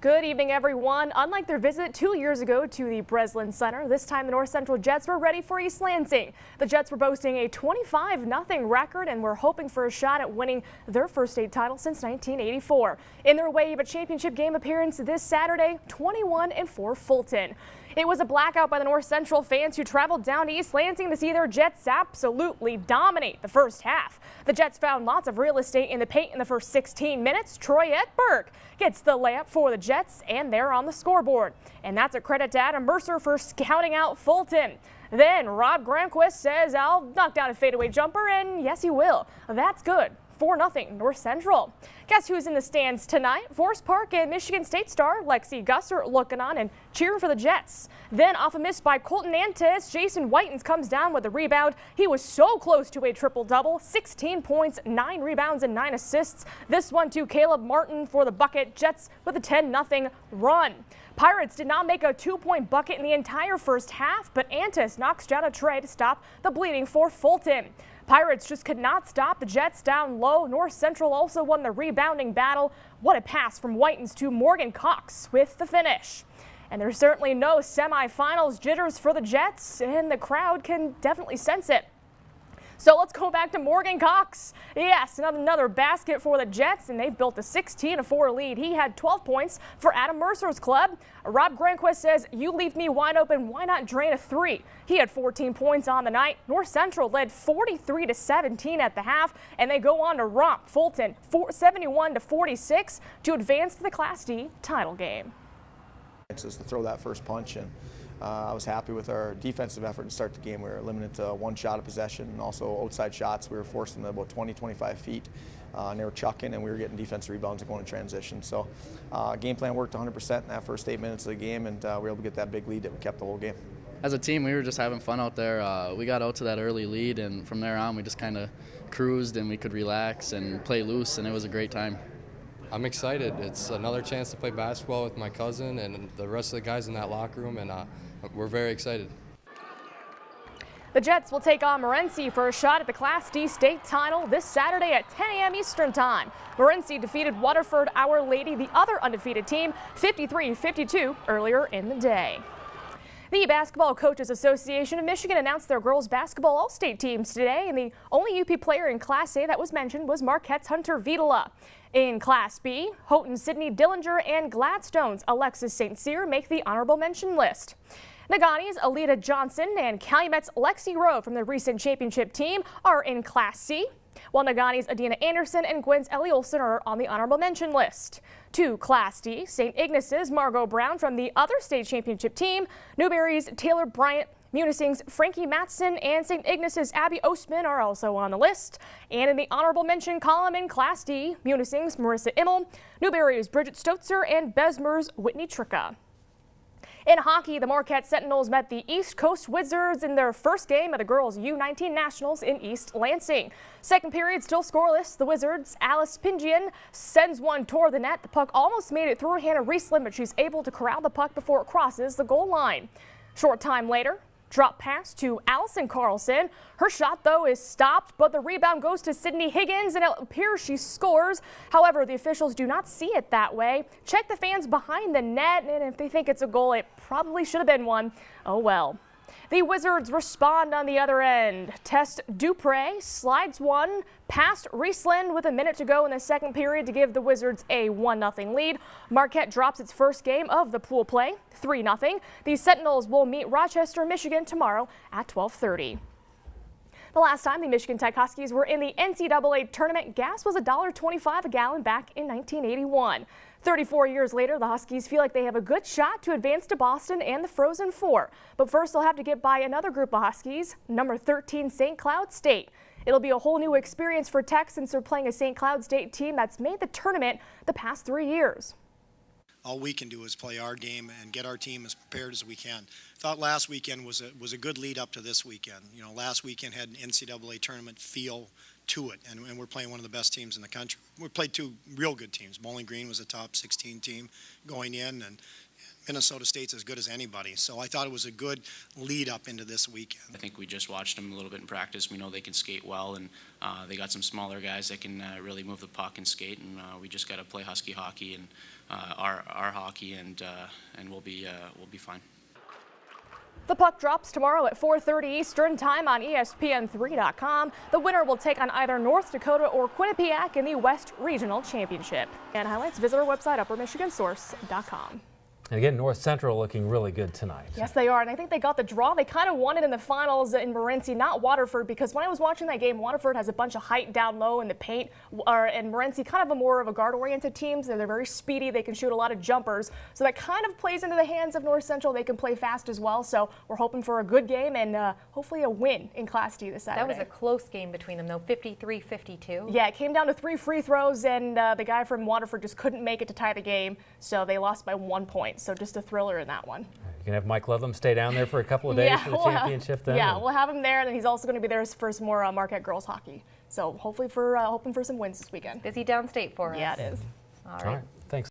Good evening, everyone. Unlike their visit 2 years ago to the Breslin Center, this time the North Central Jets were ready for East Lansing. The Jets were boasting a 25-0 record and were hoping for a shot at winning their first state title since 1984. In their way of a championship game appearance this Saturday, 21-4 Fulton. It was a blackout by the North Central fans who traveled down to East Lansing to see their Jets absolutely dominate the first half. The Jets found lots of real estate in the paint in the first 16 minutes. Troy Etberg gets the layup for the Jets, and they're on the scoreboard. And that's a credit to Adam Mercer for scouting out Fulton. Then Rob Granquist says, "I'll knock down a fadeaway jumper," and yes, he will. That's good. 4-0 North Central. Guess who's in the stands tonight? Forest Park and Michigan State star Lexi Gusser looking on and cheering for the Jets. Then off a miss by Colton Antes, Jason Whitens comes down with a rebound. He was so close to a triple-double, 16 points, 9 rebounds, and 9 assists. This one to Caleb Martin for the bucket. Jets with a 10-0 run. Pirates did not make a 2-point bucket in the entire first half, but Antes knocks down a tray to stop the bleeding for Fulton. Pirates just could not stop the Jets down low. North Central also won the rebounding battle. What a pass from Whitens to Morgan Cox with the finish. And there's certainly no semifinals jitters for the Jets, and the crowd can definitely sense it. So let's go back to Morgan Cox. Yes, another basket for the Jets, and they've built a 16-4 lead. He had 12 points for Adam Mercer's club. Rob Granquist says, "You leave me wide open, why not drain a three?" He had 14 points on the night. North Central led 43-17 at the half, and they go on to romp Fulton 71-46 to advance to the Class D title game. It's just to throw that first punch, and I was happy with our defensive effort to start the game. We were limited to one shot of possession, and also outside shots. We were forced them to about 20-25 feet, and they were chucking, and we were getting defensive rebounds and going in transition. So game plan worked 100% in that first 8 minutes of the game, and we were able to get that big lead that we kept the whole game. As a team, we were just having fun out there. We got out to that early lead, and from there on, we just kind of cruised, and we could relax and play loose, and it was a great time. I'm excited. It's another chance to play basketball with my cousin and the rest of the guys in that locker room, and we're very excited. The Jets will take on Morenci for a shot at the Class D state title this Saturday at 10 a.m. Eastern Time. Morenci defeated Waterford Our Lady, the other undefeated team, 53-52 earlier in the day. The Basketball Coaches Association of Michigan announced their girls basketball all-state teams today, and the only UP player in Class A that was mentioned was Marquette's Hunter Vitola. In Class B, Houghton Sydney Dillinger and Gladstone's Alexis St. Cyr make the honorable mention list. Negauni's Alita Johnson and Calumet's Lexi Rowe from the recent championship team are in Class C, while Negauni's Adina Anderson and Gwen's Ellie Olsen are on the honorable mention list. To Class D, St. Ignace's Margot Brown from the other state championship team, Newberry's Taylor Bryant, Munising's Frankie Matson, and St. Ignace's Abby Ostman are also on the list. And in the honorable mention column in Class D, Munising's Marissa Immel, Newberry's Bridget Stotzer, and Besmer's Whitney Tricka. In hockey, the Marquette Sentinels met the East Coast Wizards in their first game of the girls' U19 Nationals in East Lansing. Second period still scoreless. The Wizards' Alice Pingian sends one toward the net. The puck almost made it through Hannah Riesland, but she's able to corral the puck before it crosses the goal line. Short time later, drop pass to Allison Carlson. Her shot, though, is stopped, but the rebound goes to Sydney Higgins, and it appears she scores. However, the officials do not see it that way. Check the fans behind the net, and if they think it's a goal, it probably should have been one. Oh well. The Wizards respond on the other end. Tess Dupre slides one past Riesland with a minute to go in the second period to give the Wizards a 1-0 lead. Marquette drops its first game of the pool play, 3-0. The Sentinels will meet Rochester, Michigan tomorrow at 12:30. The last time the Michigan Tech Huskies were in the NCAA tournament, gas was $1.25 a gallon back in 1981. 34 years later, the Huskies feel like they have a good shot to advance to Boston and the Frozen Four. But first, they'll have to get by another group of Huskies, number 13 St. Cloud State. It'll be a whole new experience for Tech since they're playing a St. Cloud State team that's made the tournament the past 3 years. All we can do is play our game and get our team as prepared as we can. Thought last weekend was a good lead up to this weekend. You know, last weekend had an NCAA tournament feel to it, and we're playing one of the best teams in the country. We played two real good teams. Bowling Green was a top 16 team going in, and Minnesota State's as good as anybody. So I thought it was a good lead up into this weekend. I think we just watched them a little bit in practice. We know they can skate well, and they got some smaller guys that can really move the puck and skate, and we just got to play Husky hockey and our hockey, and we'll be fine. The puck drops tomorrow at 4:30 Eastern Time on ESPN3.com. The winner will take on either North Dakota or Quinnipiac in the West Regional Championship. And highlights, visit our website, uppermichigansource.com. And again, North Central looking really good tonight. Yes, they are, and I think they got the draw. They kind of won it in the finals in Morenci, not Waterford, because when I was watching that game, Waterford has a bunch of height down low in the paint, and Morenci kind of more of a guard-oriented team. So they're very speedy. They can shoot a lot of jumpers. So that kind of plays into the hands of North Central. They can play fast as well. So we're hoping for a good game and hopefully a win in Class D this Saturday. That was a close game between them, though, 53-52. Yeah, it came down to 3 free throws, and the guy from Waterford just couldn't make it to tie the game. So they lost by 1 point. So just a thriller in that one. You can have Mike Ludlam stay down there for a couple of days for the championship then? Yeah, we'll have him there, and he's also going to be there for some more Marquette girls hockey. So hopefully hoping for some wins this weekend. Busy downstate for us. Yeah, it is. All right.